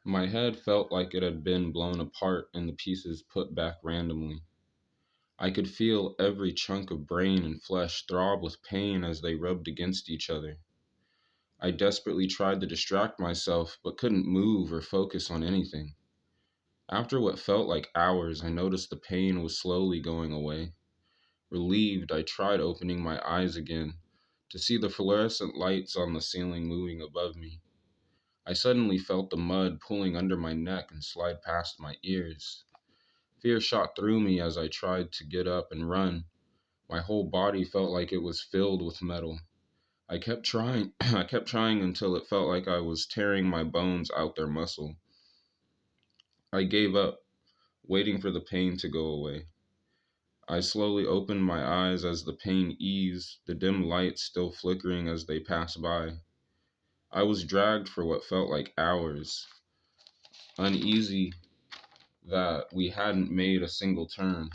My head felt like it had been blown apart and the pieces put back randomly. I could feel every chunk of brain and flesh throb with pain as they rubbed against each other. I desperately tried to distract myself, but couldn't move or focus on anything. After what felt like hours, I noticed the pain was slowly going away. Relieved, I tried opening my eyes again to see the fluorescent lights on the ceiling moving above me. I suddenly felt the mud pulling under my neck and slide past my ears. Fear shot through me as I tried to get up and run. My whole body felt like it was filled with metal. I kept trying, I kept trying until it felt like I was tearing my bones out their muscle. I gave up, waiting for the pain to go away. I slowly opened my eyes as the pain eased, the dim lights still flickering as they passed by. I was dragged for what felt like hours, uneasy that we hadn't made a single turn.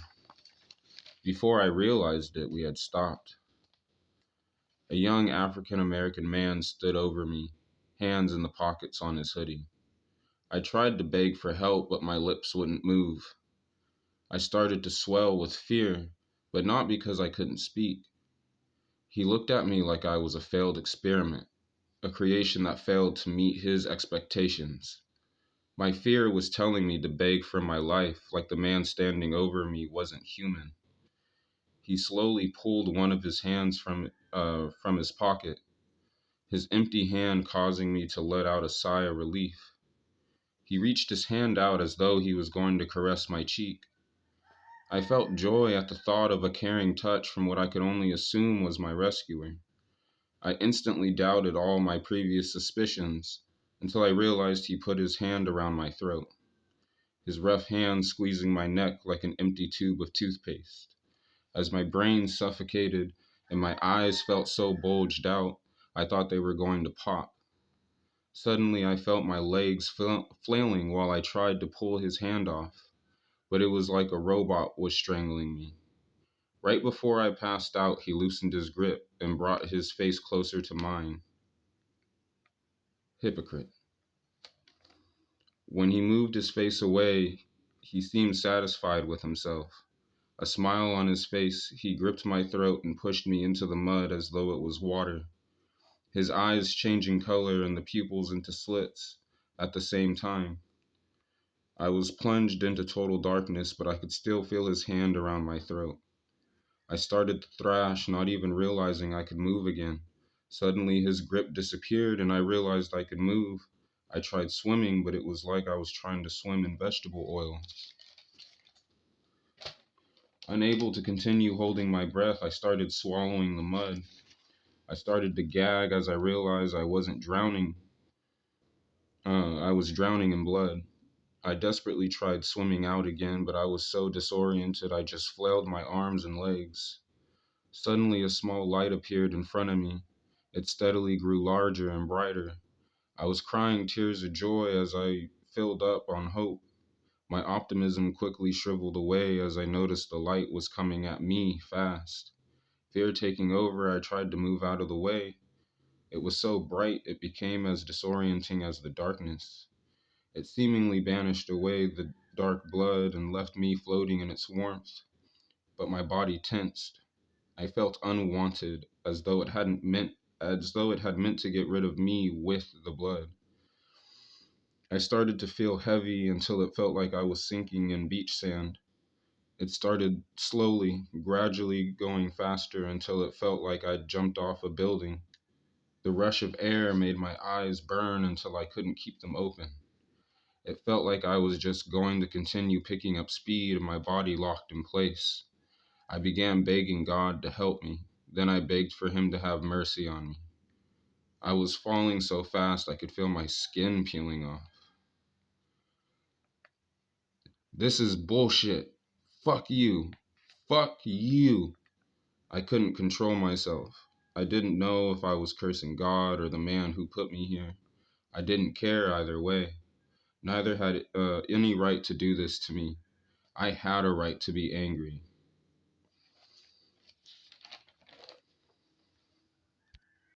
Before I realized it, we had stopped. A young African American man stood over me, hands in the pockets on his hoodie. I tried to beg for help, but my lips wouldn't move. I started to swell with fear, but not because I couldn't speak. He looked at me like I was a failed experiment, a creation that failed to meet his expectations. My fear was telling me to beg for my life, like the man standing over me wasn't human. He slowly pulled one of his hands from his pocket, his empty hand causing me to let out a sigh of relief. He reached his hand out as though he was going to caress my cheek. I felt joy at the thought of a caring touch from what I could only assume was my rescuer. I instantly doubted all my previous suspicions until I realized he put his hand around my throat, his rough hand squeezing my neck like an empty tube of toothpaste. As my brain suffocated and my eyes felt so bulged out, I thought they were going to pop. Suddenly, I felt my legs flailing while I tried to pull his hand off, but it was like a robot was strangling me. Right before I passed out, he loosened his grip and brought his face closer to mine. Hypocrite. When he moved his face away, he seemed satisfied with himself. A smile on his face, he gripped my throat and pushed me into the mud as though it was water, his eyes changing color and the pupils into slits at the same time. I was plunged into total darkness, but I could still feel his hand around my throat. I started to thrash, not even realizing I could move again. Suddenly, his grip disappeared, and I realized I could move. I tried swimming, but it was like I was trying to swim in vegetable oil. Unable to continue holding my breath, I started swallowing the mud. I started to gag as I realized I wasn't drowning. I was drowning in blood. I desperately tried swimming out again, but I was so disoriented I just flailed my arms and legs. Suddenly, a small light appeared in front of me. It steadily grew larger and brighter. I was crying tears of joy as I filled up on hope. My optimism quickly shriveled away as I noticed the light was coming at me fast. Fear taking over, I tried to move out of the way. It was so bright it became as disorienting as the darkness. It seemingly banished away the dark blood and left me floating in its warmth, but my body tensed. I felt unwanted, as though it had meant to get rid of me with the blood. I started to feel heavy until it felt like I was sinking in beach sand. It started slowly, gradually going faster until it felt like I'd jumped off a building. The rush of air made my eyes burn until I couldn't keep them open. It felt like I was just going to continue picking up speed and my body locked in place. I began begging God to help me. Then I begged for him to have mercy on me. I was falling so fast I could feel my skin peeling off. This is bullshit. Fuck you. Fuck you. I couldn't control myself. I didn't know if I was cursing God or the man who put me here. I didn't care either way. Neither had any right to do this to me. I had a right to be angry.